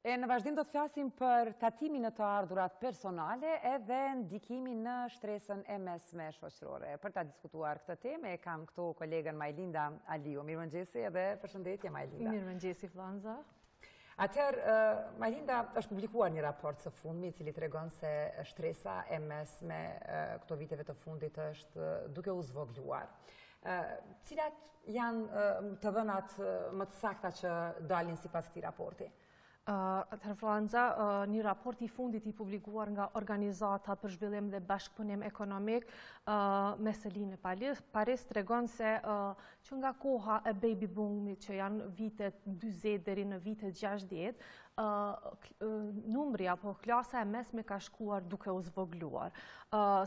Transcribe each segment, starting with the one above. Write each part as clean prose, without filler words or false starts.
Në vazhdim do të flasim për tatimin në të ardhurat personale edhe ndikimin në shtresën e mesme shoqërore. Për ta diskutuar këtë temë, kam këtu kolegën Majlinda Aliu. Mirëmëngjesi edhe përshëndetje Majlinda. Mirëmëngjesi Flanza. Atëherë, Majlinda, është publikuar një raport së fundmi i cili tregon se shtresa e mesme këto viteve të fundit është duke u zvogluar. Cilat janë të dhënat më të sakta që dalin sipas këtij raporti? Atëherë Flanza, një raport i fundit i publikuar nga Organizata për Zhvillim dhe Bashkëpunim Ekonomik me Selinë Paris tregon se që nga koha e baby boomit që janë vitet 40 deri në vitet 60, numri apo klasa e mesme ka shkuar duke u zvogluar.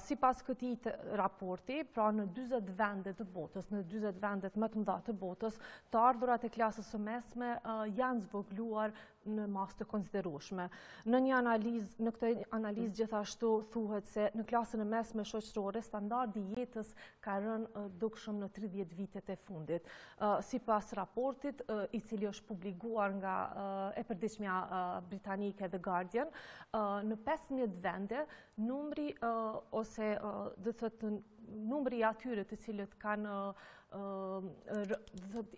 Sipas këtij raporti, pra në 40 vende të botës, në 40 vendet më të mëdha të botës, të ardhurat e klasës së mesme janë zvogluar në masë të konsiderueshme. Në këtë analizë gjithashtu thuhet se në klasën e mesme shoqërore standardi i jetës ka rënë dukshëm në 30 vitet e fundit. Sipas raportit, i cili është publikuar nga e përditshmja britanike The Guardian, në 15 vende numri ose do të thotë numri i atyre të cilët kanë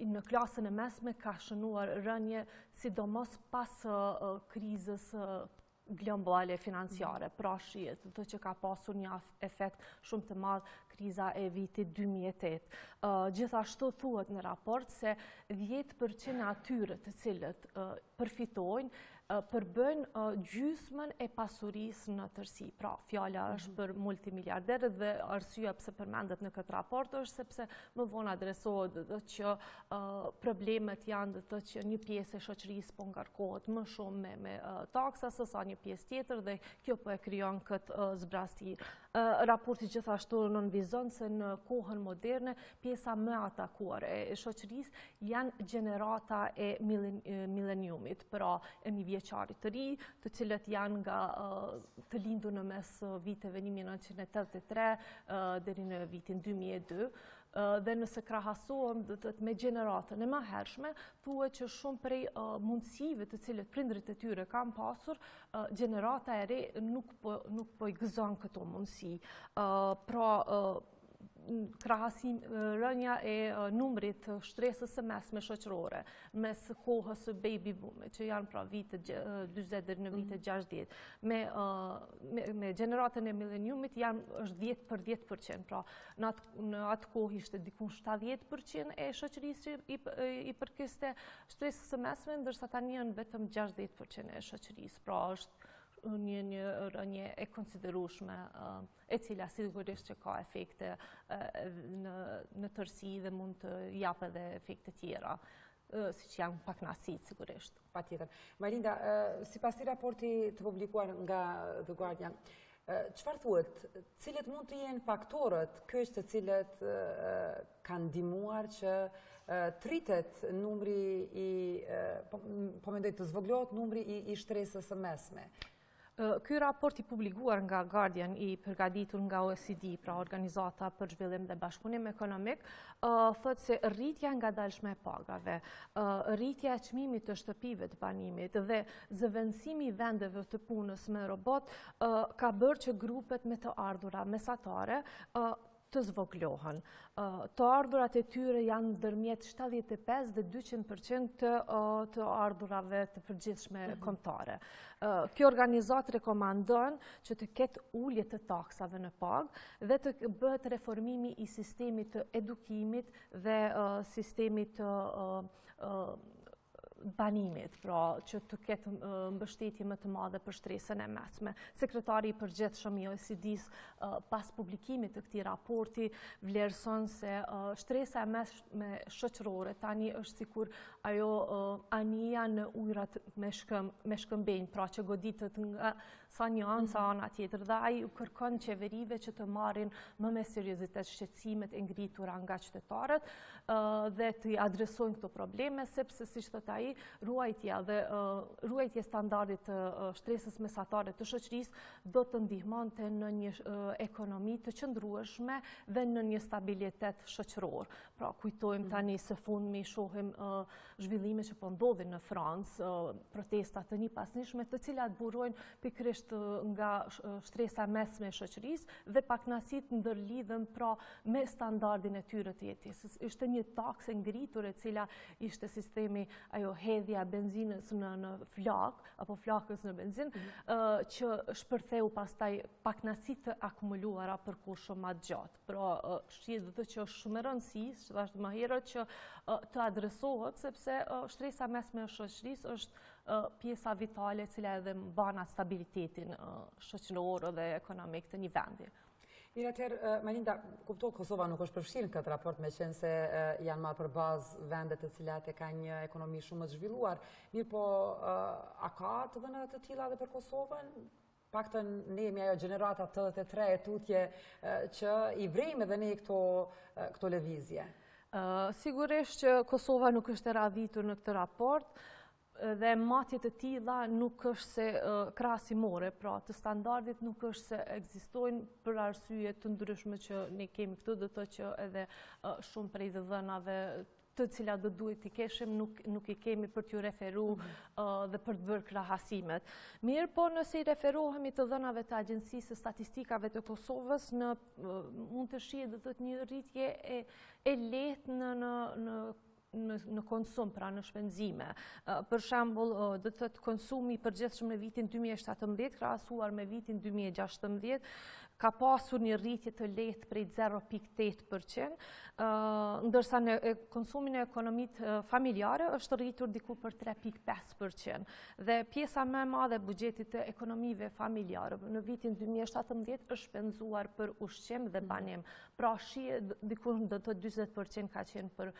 në klasën e mesme ka shënuar rënje, sidomos pas krizës globale financiare, pra shihet të që ka pasur një efekt shumë të madh kriza e vitit 2008. Gjithashtu thuhet në raport se 10% atyre të cilët përfitojnë përbëjnë gjysmën e pasurisë në tërësi. Pra, fjala është për multimiliarderët dhe arsyeja pse përmendet në këtë raport është sepse më vonë adresohet që problemet janë që një pjesë e shoqërisë po ngarkohet më shumë me taksa sesa një pjesë tjetër dhe kjo po e krijon këtë zbrasti. Raporti gjithashtu nënvizon se në kohën moderne pjesa më e atakuar e shoqërisë janë gjenerata e mileniumit, pra e një vjeçarit të ri, të cilët janë nga të lindur në mes viteve 1983 deri në vitin 2002. Dhe nëse krahasohem me gjeneratën e mëhershme, thuhet që shumë prej mundësive të cilët prindrit e tyre kanë pasur, gjenerata e re nuk po i gëzon këto mundësi. Pra, krahasim rënja e numrit të shtresës së mesme shoqërore mes kohës së baby boomit, që janë pra vitet 40 deri në vitet 60, me gjeneratën e mileniumit është 10%, pra në atë kohë ishte dikun 70% e shoqërisë i përkiste shtresës së mesme, ndërsa tani janë vetëm 60% e shoqërisë, pra është një rënje e konsiderueshme e cila sigurisht që ka efekte në tërësi dhe mund të japë edhe efekte tjera, siç janë pakënaqësitë sigurisht. Patjetër. Majlinda, sipas këtij raporti të publikuar nga The Guardian, çfarë thuhet, cilët mund të jenë faktorët kyç të cilët kanë ndihmuar që të rritet numri po mendoj të zvoglohet numri i shtresës së mesme? Ky raport i publikuar nga Guardian i përgatitur nga OECD, pra Organizata për Zhvillim dhe Bashkëpunim Ekonomik, thotë se rritja ngadalshme e pagave, rritja e çmimit të shtëpive të banimit dhe zëvendësimi i vendeve të punës me robot ka bërë që grupet me të ardhura mesatare të zvoglohen. Të ardhurat e tyre janë ndërmjet 75 dhe 200% të ardhurave të përgjithshme kombëtare. Kjo organizat rekomandon që të ketë ulje të taksave në pagë dhe të bëhet reformimi i sistemit të edukimit dhe sistemit të banimit, pra që të ketë mbështetje më të madhe për shtresën e mesme. Sekretari i përgjithshëm i OECD-s pas publikimit të këtij raporti vlerëson se shtresa e mesme shoqërore tani është sikur ajo anija në ujërat me shkëmbejnë, pra që goditet nga sa një anë sa ana tjetër, dhe ai u kërkon qeverive që të marrin më me seriozitet shqetësimet e ngritura nga qytetarët dhe të adresojnë këto probleme, sepse siç thotë ai, këtej, ruajtja dhe ruajtje standardit të shtresës mesatare të shoqërisë do të ndihmonte në një ekonomi të qëndrueshme dhe në një stabilitet shoqëror. Pra, kujtojmë tani së fundmi shohim zhvillime që po ndodhin në Francë, protesta të njëpasnishme, të cilat burojnë pikërisht nga shtresa mesme e shoqërisë dhe pakënasit ndërlidhen pra me standardin e tyre të jetesës. Ishte një taksë ngritur e cila ishte sistemi ajo hedhja benzinës në flak, apo flakës në benzinë, që shpërtheu pastaj pakënasit të akumuluara për kohë shumë më gjatë. Pra, shihet dhe që është shumë e rëndësishme, që thashë më herët, që të adresohet, sepse shtresa mesme e shoqërisë është pjesa vitale e cila edhe mban atë stabilitetin shoqëror dhe ekonomik të një vendi. Mirë, atëherë, Malinda, kuptoj Kosova nuk është përfshirë në këtë raport, me qenë se janë marrë për bazë vendet të cilat e ka një ekonomi shumë të zhvilluar. Mirë, po, a ka të dhëna të tilla dhe për Kosovën? Paktën ne jemi ajo gjenerata 83 e tutje që i vrejmë edhe ne këto lëvizje. Sigurisht që Kosova nuk është e radhitur në këtë raport, dhe matjet e tilla nuk është se krahasimore, pra të standardit nuk është se ekzistojnë për arsye të ndryshme që ne kemi këtu, do të thotë që edhe shumë prej dhënave të cilat do duhet t'i keshim, nuk i kemi për t'ju referu dhe për të bërë krahasimet. Mirë, po nëse i referohemi të dhënave të Agjencisë Statistikave të Kosovës, mund të shihet do të thotë një rritje e lehtë në konsum, pra në shpenzime. Për shembull, do të thotë konsumi i përgjithshëm në vitin 2017 krahasuar me vitin 2016 ka pasur një rritje të lehtë prej 0.8%, ndërsa në konsumin e ekonomitë familjare është rritur diku për 3.5%. Dhe pjesa më e madhe e buxhetit të ekonomive familjare në vitin 2017 është shpenzuar për ushqim dhe banim. Pra shihet diku do të 40% ka qenë për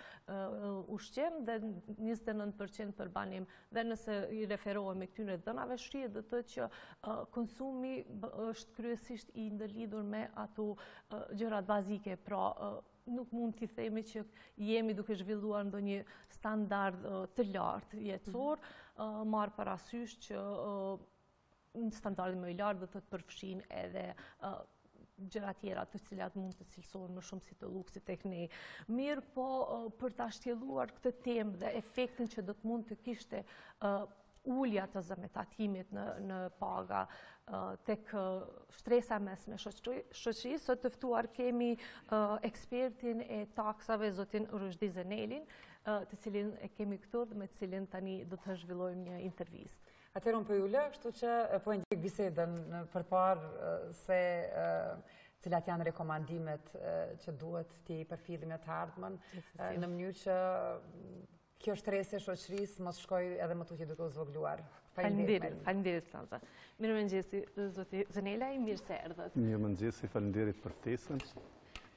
ushqim dhe 29% për banim. Dhe nëse i referohemi këtyre dhënave, shihet do të thotë që konsumi është kryesisht i lidhur me ato gjërat bazike, pra nuk mund t'i themi që jemi duke zhvilluar ndonjë standard të lartë jetësor, marrë parasysh që standardi më i lartë do të përfshin edhe gjëra tjera të cilat mund të cilësohen më shumë si të luksit tek ne. Mirë, po për ta shtjelluar këtë temë dhe efektin që do të mund të kishte ulja të zëmetatimit në paga tek shtresa mesme shoqërisë, sot të ftuar kemi ekspertin e taksave, zotin Ruzhdi Zenelin, të cilin e kemi këtu dhe me të cilin tani do të zhvillojmë një intervistë. Atëherë unë po ju lë, kështu që po e ndjek bisedën përpara se cilat janë rekomandimet që duhet t'i përfillim të ardhmen në mënyrë që kjo shtresë e shoqërisë mos shkojë edhe më tutje duke u zvogluar. Faleminderit, Franza. Mirëmëngjesi, zoti Zenelaj, mirë se erdhët. Mirëmëngjesi, faleminderit për ftesën.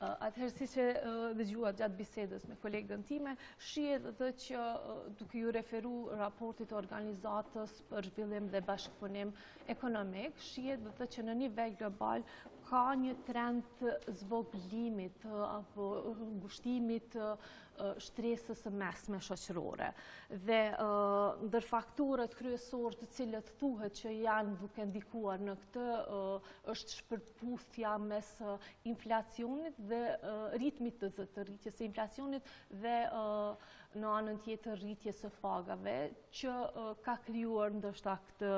Atëherë, siç e dëgjuat gjatë bisedës me kolegën time, shihet edhe që duke ju referu raportit të organizatës për zhvillim dhe bashkëpunim ekonomik, shihet edhe që në nivel global ka një trend të zvogëlimit apo ngushtimit të shtresës së mesme shoqërore. Dhe ndër faktorët kryesorë të cilët thuhet që janë duke ndikuar në këtë është shpërputhja mes inflacionit dhe ritmit të rritjes së inflacionit dhe në anën tjetër rritjes së pagave, që ka krijuar ndoshta këtë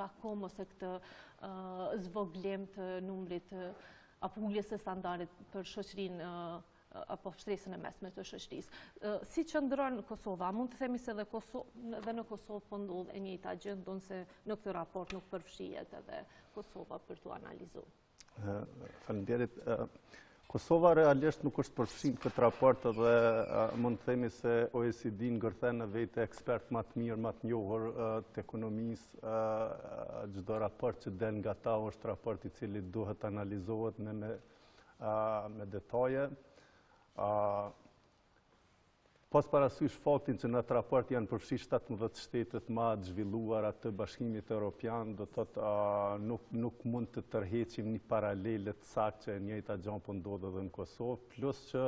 vakum ose këtë zvoglim të numrit apo uljes së standardit për shoqërinë apo shtresën e mesme të shoqërisë. Si qëndron Kosova? Mund të themi se edhe në Kosovë po ndodh e njëjta gjë, ndonse në këtë raport nuk përfshihet edhe Kosova për t'u analizuar. Faleminderit. Kosova realisht nuk është përfshirë këtë raport dhe mund të themi se OECD ngërthen në vetë ekspert më të mirë, më të njohur të ekonomisë. Çdo raport që del nga ta është raport i cili duhet analizohet me detaje. Pas parasysh faktin që në atë raport janë përfshirë 17 shtetet më të zhvilluara të Bashkimit Evropian, do thotë nuk mund të tërheqim një paralele të saktë që e njëjta gjë po ndodh edhe në Kosovë, plus që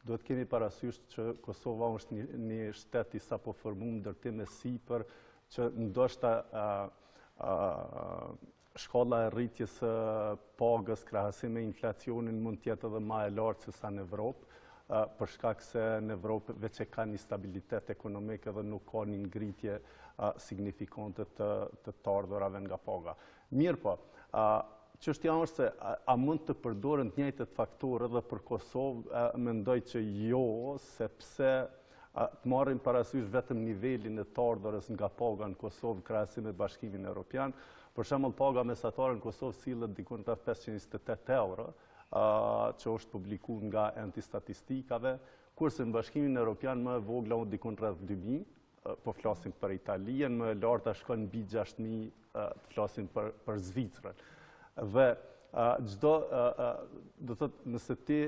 do të kemi parasysh që Kosova është një shtet i sapo formuar ndërtim e sipër, që ndoshta shkolla e rritjes së pagës krahasim me inflacionin mund të jetë edhe më e lartë se sa në Evropë, për shkak se në Evropë veç e ka një stabilitet ekonomik dhe nuk ka një ngritje signifikante të ardhurave nga paga. Mirë po, çështja është se a mund të përdoren të njëjtat faktorë edhe për Kosovë, mendoj që jo, sepse të marrim parasysh vetëm nivelin e të ardhurës nga paga në Kosovë krahasim me Bashkimin Evropian. Për shembull, paga mesatare në Kosovë sillet diku rreth 528 euro, që është publikuar nga enti statistikave, kurse në Bashkimin Evropian më e vogla u diku rreth 2000, po flasim për Italinë, më e larta shkon mbi 6000, të flasim për Zvicrën. Dhe çdo, do thotë, nëse ti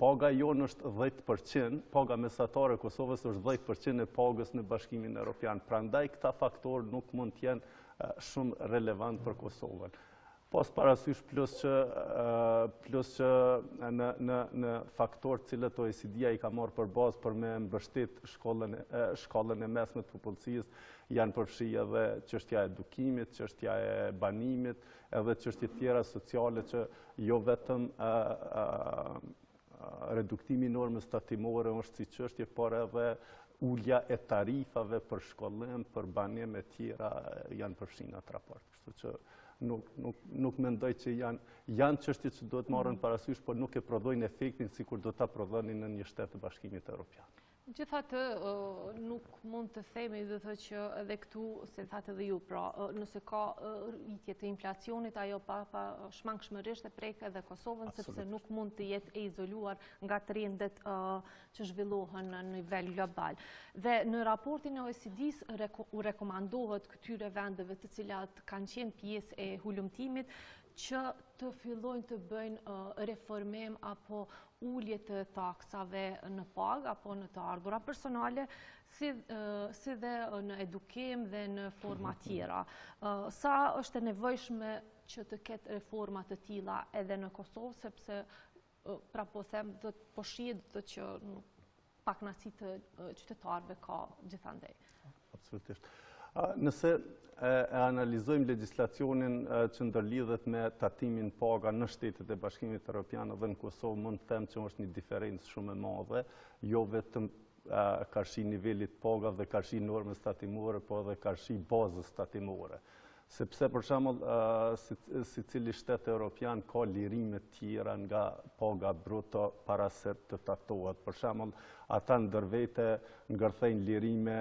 paga jonë është 10%, paga mesatare e Kosovës është 10% e pagës në Bashkimin Evropian. Prandaj këta faktorë nuk mund të jenë shumë relevant për Kosovën. Pas parasysh plus që në faktorë cilët OECD-a i ka marrë për bazë për me mbështet shkollën e mesme të popullsisë, janë përfshi edhe çështja e edukimit, çështja e banimit, edhe çështje tjera sociale që jo vetëm reduktimi i normës tatimore është si çështje, por edhe ulja e tarifave për shkollim, për banim e tjera janë përfshi në atë raport. Kështu që nuk mendoj që janë çështje që duhet marrën parasysh, por nuk e prodhojnë efektin sikur do ta prodhonin në një shtet të Bashkimit Evropian. Gjithatë nuk mund të themi dhe të që edhe këtu, se thatë edhe ju, pra nëse ka rritje të inflacionit, ajo pa shmangshmërisht e prek edhe Kosovën, sepse nuk mund të jetë e izoluar nga trendet që zhvillohen në nivel global. Dhe në raportin e OECD-s u rekomandohet këtyre vendeve të cilat kanë qenë pjesë e hulumtimit që të fillojnë të bëjnë reformim apo ulje të taksave në pagë apo në të ardhura personale, si dhe në edukim dhe në forma tjera. Sa është e nevojshme që të ketë reforma të tilla edhe në Kosovë, sepse pra po them do të po shihet do që pakënaqësi të qytetarëve ka gjithandej. Absolutisht. Nëse e analizojmë legjislacionin që ndërlidhet me tatimin paga në shtetet e Bashkimit Evropian dhe në Kosovë, mund të them që është një diferencë shumë e madhe, jo vetëm karshi nivelit paga dhe karshi normës tatimore, po edhe karshi bazës tatimore. Sepse, për shembull, secili shtet evropian ka lirime tjera nga paga bruto para se të tatohet. Për shembull, ata ndërvete ngërthejnë lirime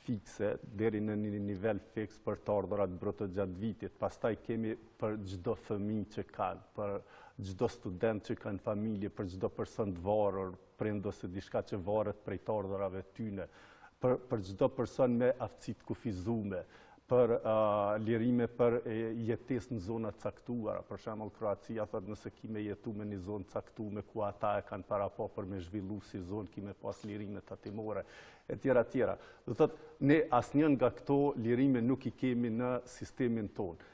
fikse deri në një nivel fiks për të ardhurat bruto gjatë vitit. Pastaj kemi për çdo fëmijë që kanë, për çdo student që kanë familje, për çdo person të varur, prind ose diçka që varet prej të ardhurave tyne, për çdo person me aftësi të kufizuar, për lirime për jetesë në zona caktuara. Për shembull, Kroacia thotë nëse kime jetu me një zonë caktuar ku ata e kanë para po për me zhvillu si zonë, kime pas lirime tatimore, e tjera tjera. Do thotë, ne asnjën nga këto lirime nuk i kemi në sistemin tonë.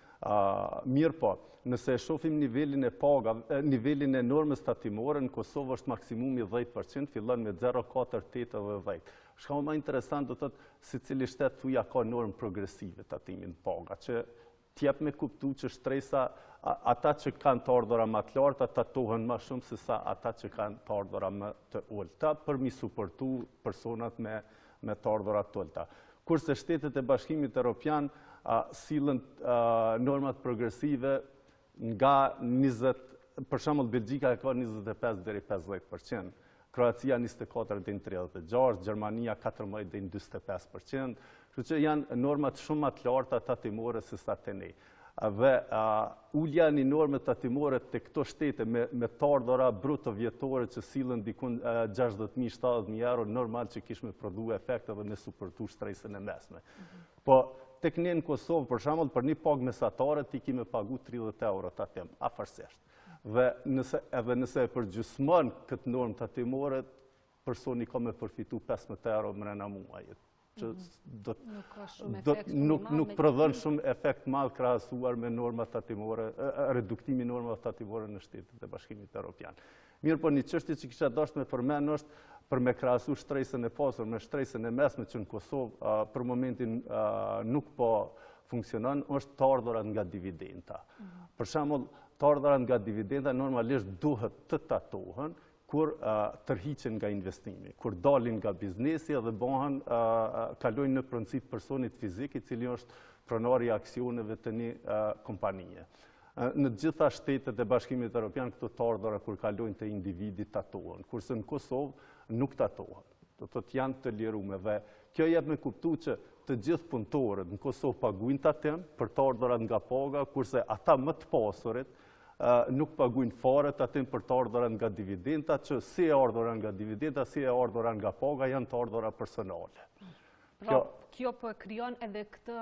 Mirë po, nëse e shohim nivelin e paga, nivelin e normës tatimore, në Kosovë është maksimumi 10%, fillon me 0, 4, 8 dhe 10. Shka më interesant do thotë secili shtet thuja ka normë progresive tatimin paga, që t'jep me kuptu që shtresa ata që kanë të ardhura më të larta tatohen më shumë se sa ata që kanë të ardhura më të ulta për mi suportu personat me të ardhura të ulta. Kurse shtetet e Bashkimit Evropian sillen normat progresive nga 20, për shembull Belgjika ka 25 deri 50%. Kroacia 24 deri 36%, Gjermania 14 deri 45%, kështu që janë normat shumë më të larta tatimore se sa te ne. Dhe ulja një norme tatimore të këto shtete me të ardhura bruto vjetore që sillen dikun 60.000, 70.000 euro, normal që kishme prodhu efekte dhe me suportu shtresën e mesme. Po, tek ne në Kosovë, për shembull, për një pagë mesatare ti kime pagu 30 euro tatim, afërsisht. Dhe nëse e përgjysmon këtë normë tatimore, personi ka me përfitu 15 euro mrena muajit. që nuk prodhon shumë efekt madh krahasuar me normat tatimore, reduktimi normat tatimore në Shtetet e Bashkimit Evropian. Mirë, po një çështje që kisha dashur me përmend është për me krahasu shtresën e pasur me shtresën e mesme që në Kosovë për momentin nuk po funksionon, është të ardhurat nga dividenda. Për shembull, të ardhurat nga dividenda normalisht duhet të tatohen kur tërhiqen nga investimi, kur dalin nga biznesi dhe bëhen kalojnë në pronësi të personit fizik i cili është pronari i aksioneve të një kompanie. Në gjitha shtetet e Bashkimit Evropian këto të ardhura kur kalojnë të individi tatohen, kurse në Kosovë nuk tatohen. Do të thotë janë të liruar dhe kjo jep me kuptu që të gjithë punëtorët në Kosovë paguajnë tatim për të ardhurat nga paga, kurse ata më të pasurit nuk paguajnë fare tatim për të ardhurat nga dividenda, që si e ardhurat nga dividenda, si e ardhurat nga paga janë të ardhurat personale. Pra, kjo po krijon edhe këtë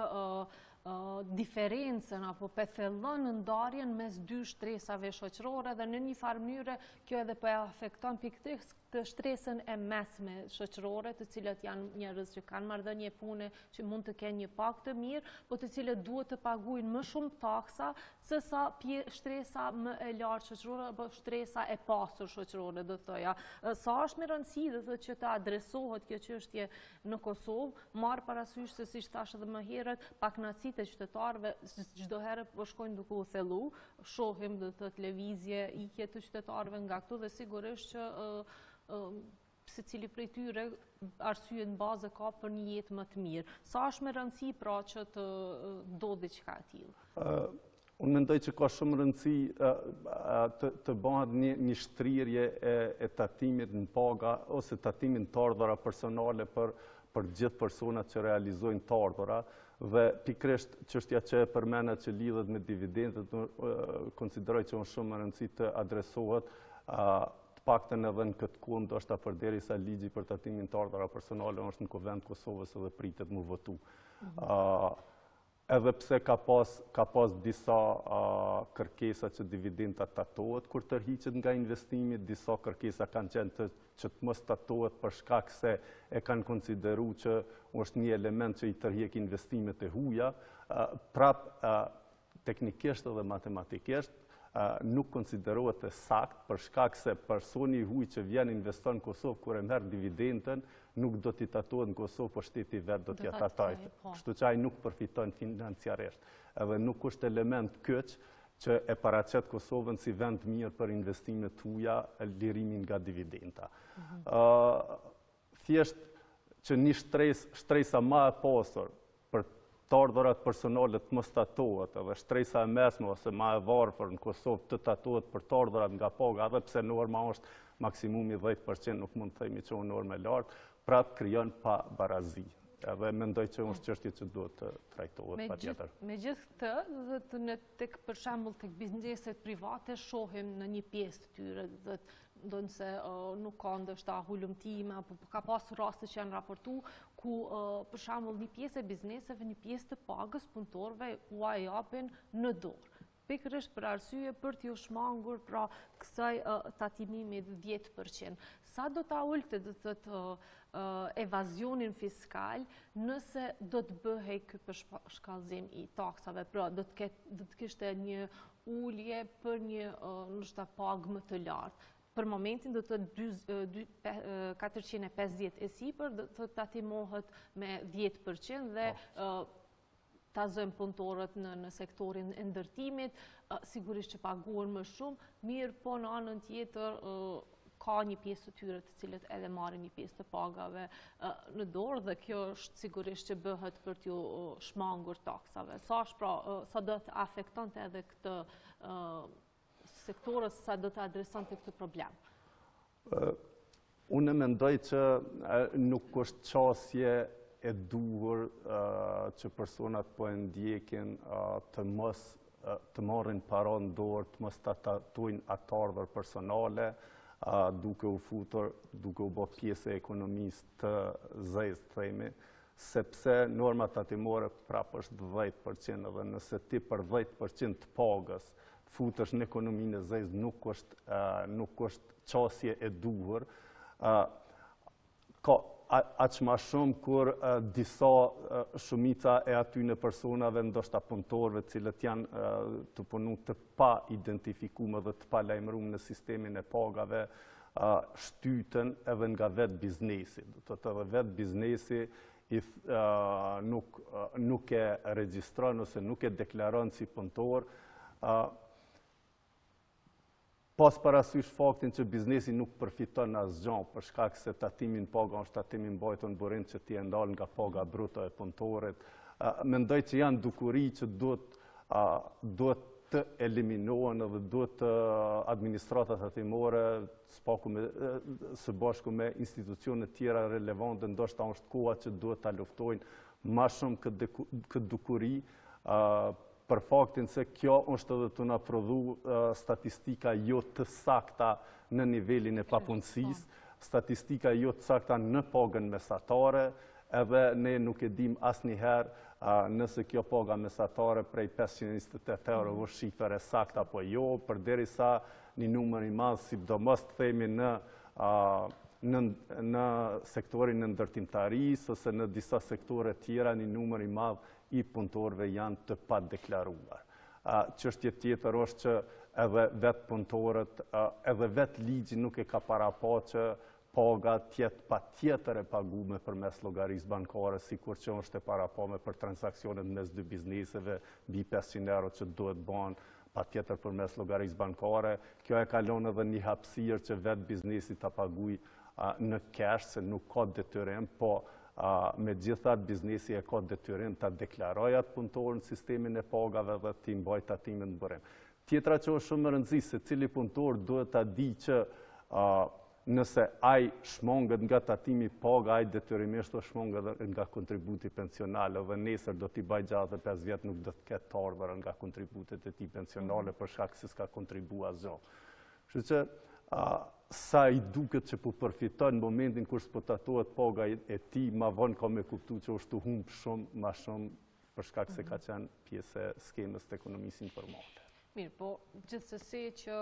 diferencën apo pethellon ndarjen mes dy shtresave shoqërore dhe në një farë mënyrë kjo edhe po e afekton pikërisht të shtresën e mesme shoqërore, të cilët janë njerëz që kanë marrëdhënie pune, që mund të kenë një pagë të mirë, por të cilët duhet të paguajnë më shumë taksa se sa shtresa më e lartë shoqërore apo shtresa e pasur shoqërore, do thoja. Sa është me rëndësi do thotë që të adresohet kjo çështje në Kosovë, marr parasysh se siç thash edhe më herët, pakënaqësitë e qytetarëve çdo herë po shkojnë duke u thellu, shohim do të thotë lëvizje, ikje të qytetarëve nga këtu dhe sigurisht që secili prej tyre arsye në bazë ka për një jetë më të mirë. Sa është me rëndësi pra që të ndodhi diçka e tillë? Unë mendoj që ka shumë rëndësi të bëhet një shtrirje e tatimit në paga ose tatimin të ardhura personale për gjithë personat që realizojnë të ardhura dhe pikërisht çështja që e përmenda që lidhet me dividendet, konsideroj që është shumë rëndësi të adresohet paktën edhe në këtë kohë, ndoshta përderisa ligji për tatimin të ardhura personale është në Kuvend Kosovës edhe pritet mu votu. Edhe pse ka pas disa kërkesa që dividenda tatohet kur tërhiqet nga investimi, disa kërkesa kanë qenë që të mos tatohet për shkak se e kanë konsideruar që është një element që i tërhiq investimet e huaja, prap teknikisht edhe matematikisht nuk konsiderohet e sakt për shkak se personi i huaj që vjen investon në Kosovë kur e merr dividendën nuk do t'i tatohet në Kosovë, por shteti vet do t'ia tatojë. Kështu që ai nuk përfiton financiarisht. Edhe nuk është element kyç që e paraqet Kosovën si vend mirë për investimet të huaja, lirimin nga dividenda. Thjesht që një shtresa më e pasur për të ardhurat personale të mos tatohet, edhe shtresa e mesme ose më e varfër në Kosovë të tatohet për të ardhurat nga paga, edhe pse norma është maksimumi 10%, nuk mund të themi që është normë e lartë, prap krijon pabarazi. Edhe mendoj që është çështje që duhet të trajtohet patjetër. Megjithatë, tek për shembull tek bizneset private shohim në një pjesë të tyre ndonë se nuk ka ndoshta hulumtime, apo ka pas raste që janë raportu, ku për shembull një pjesë e bizneseve, një pjesë të pagës punëtorëve u japin në dorë. Pikërisht për arsye për t'ju shmangur pra kësaj tatimimit 10%. Sa do ta ulte do të thotë evazionin fiskal nëse do të bëhej ky përshkallëzim i taksave, pra do të kishte një ulje për një ndoshta pagë më të lartë. Për momentin do të 450 e sipër do të tatimohet me 10% dhe tazojnë punëtorët në sektorin e ndërtimit, sigurisht që paguhen më shumë, mirë po në anën tjetër ka një pjesë të tyre të cilët edhe marrin një pjesë të pagave në dorë dhe kjo është sigurisht që bëhet për t'ju shmangur taksave. Sa do të afektonte edhe këtë sektorës, sa do të adresonte këtë problem? Unë mendoj që nuk është çështje e duhur që personat po e ndjekin të marrin para në dorë, të mos tatojnë atë ardhur personale, duke u futur, duke u bërë pjesë e ekonomisë të zezë, themi, sepse norma tatimore prapë është 10%, dhe nëse ti për 10% të pagës futesh në ekonominë e zezë, nuk është çështje e duhur. aq ma shumë kur disa shumica e atyne personave, ndoshta punëtorëve, cilët janë të punu të pa identifikuar dhe të pa lajmëruar në sistemin e pagave, shtyten edhe nga vetë biznesi. Do të edhe vetë biznesi nuk e regjistron ose nuk e deklaron si punëtor, pas parasysh faktin që biznesi nuk përfiton asgjë për shkak se tatimin paga është tatimi mbajtur në burim që ti e ndal nga paga bruto e punëtorit. Mendoj që janë dukuri që duhet të eliminohen dhe duhet administratat tatimore së bashku me institucionet tjera relevante, ndoshta është koha që duhet ta luftojnë më shumë këtë dukuri, për faktin se kjo është edhe të na prodhu statistika jo të sakta në nivelin e papunësisë, statistika jo të sakta në pagën mesatare, edhe ne nuk e dim asnjëherë nëse kjo paga mesatare prej 528 euro është shifër e sakta apo jo, përderisa një numër i madh, sidomos të themi në sektorin e ndërtimtarisë ose në disa sektore tjera, një numër i madh i punëtorëve janë të padeklaruar. Çështje tjetër është që edhe vetë punëtorët, edhe vetë ligji nuk e ka parapatur që paga tjetë patjetër e pagume përmes llogarisë bankare, sikur që është e parapatur për transaksionet mes dy bizneseve mbi 500 euro që duhet bën patjetër përmes llogarisë bankare. Kjo e kalon edhe një hapësirë që vetë biznesi ta paguajë në cash, se nuk ka detyrim, po megjithatë biznesi e ka detyrim ta deklarojë atë punëtor në sistemin e pagave dhe t'i mbajë tatimin në burim. Tjetra që është shumë e rëndësishme, se cili punëtor duhet ta di që nëse ai shmonget nga tatimi paga, ai detyrimisht do shmonget nga kontributi pensional, dhe nesër do t'i baj gjatë 5 vjet nuk do të ketë të ardhur nga kontributet e tij pensionale për shkak se s'ka kontribuar asgjë. Kështu që sa i duket që po përfiton në momentin kur spotatohet paga e tij, ma vonë ka me kuptu që është të humb shumë, ma shumë për shkak se ka qenë pjesë e skemës të ekonomisë informale. Mirë, po gjithsesi që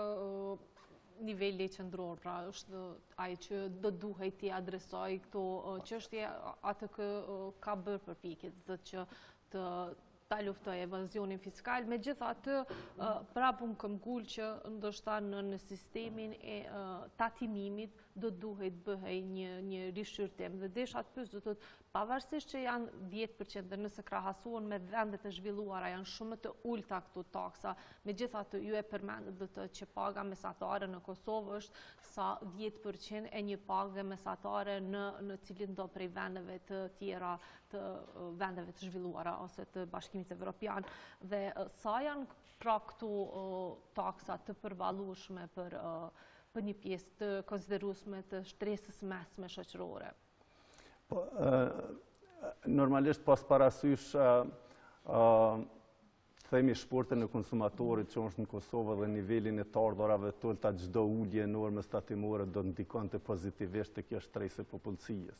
niveli qendror, pra është ai që do duhet t'i adresoj këto çështje, atë ka bërë përpjekje që ta luftoj evazionin fiskal, megjithatë prapë unë kam gull që ndoshta në sistemin e tatimimit do duhet bëhej një rishqyrtim. Dhe desha të pyes, do të pavarësisht që janë 10% dhe nëse krahasuan me vendet e zhvilluara janë shumë të ulta këto taksa, megjithatë ju e përmendët do të që paga mesatare në Kosovë është sa 10% e një pagë mesatare në cilin do prej vendeve të tjera të vendeve të zhvilluara ose të Bashkimit Evropian, dhe sa janë pra këto taksa të përballueshme për një pjesë të konsiderueshme të shtresës mesme shoqërore? Normalisht pas parasysh themi shportin e konsumatorit që është në Kosovë dhe nivelin e të ardhurave të ulta, çdo ulje e normës tatimore do ndikonte pozitivisht të kjo shtresë e popullsisë.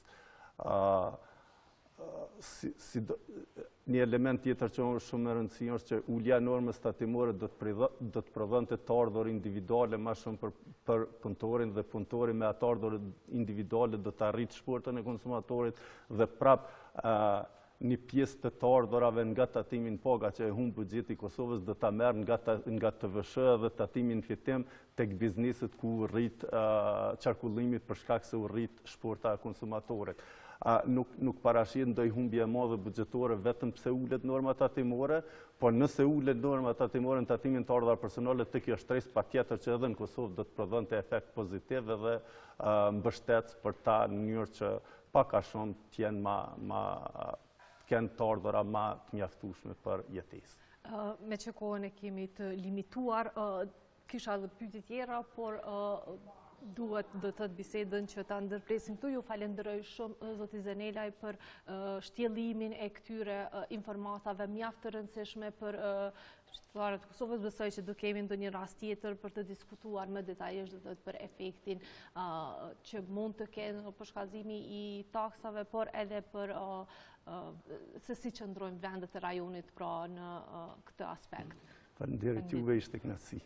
Një element tjetër që është shumë e rëndësishëm është që ulja e normës tatimore do të prodhonte të ardhur individuale më shumë për punëtorin, dhe punëtori me atë ardhur individuale do të arrijë shportën e konsumatorit, dhe një pjesë të ardhurave nga tatimin paga që e humb buxheti i Kosovës do ta merr nga TVSH dhe tatimin fitim tek bizneset ku rrit qarkullimi për shkak se u rrit shporta e konsumatorit. Nuk parashit ndonjë humbje e madhe buxhetore vetëm pse ulet norma tatimore, por nëse ulet norma tatimore në tatimin të ardhurave personale, të kjo shtresë patjetër që edhe në Kosovë do të prodhonte efekt pozitiv dhe mbështet për ta në mënyrë që pak a shumë të kenë të ardhura më të mjaftueshme për jetesë. Me që kohën e kemi të limituar, kisha edhe pyetje tjera, por duhet do të bisedën që ta ndërpresim këtu. Ju falenderoj shumë zoti Zenelaj për shtjellimin e këtyre informatave mjaft të rëndësishme për qytetarët e Kosovës. Besoj që do kemi ndonjë rast tjetër për të diskutuar më detajisht për efektin që mund të kenë për shkallëzimi i taksave, por edhe për se si qëndrojnë vendet e rajonit pra në këtë aspekt. Faleminderit juve, ishte kënaqësi.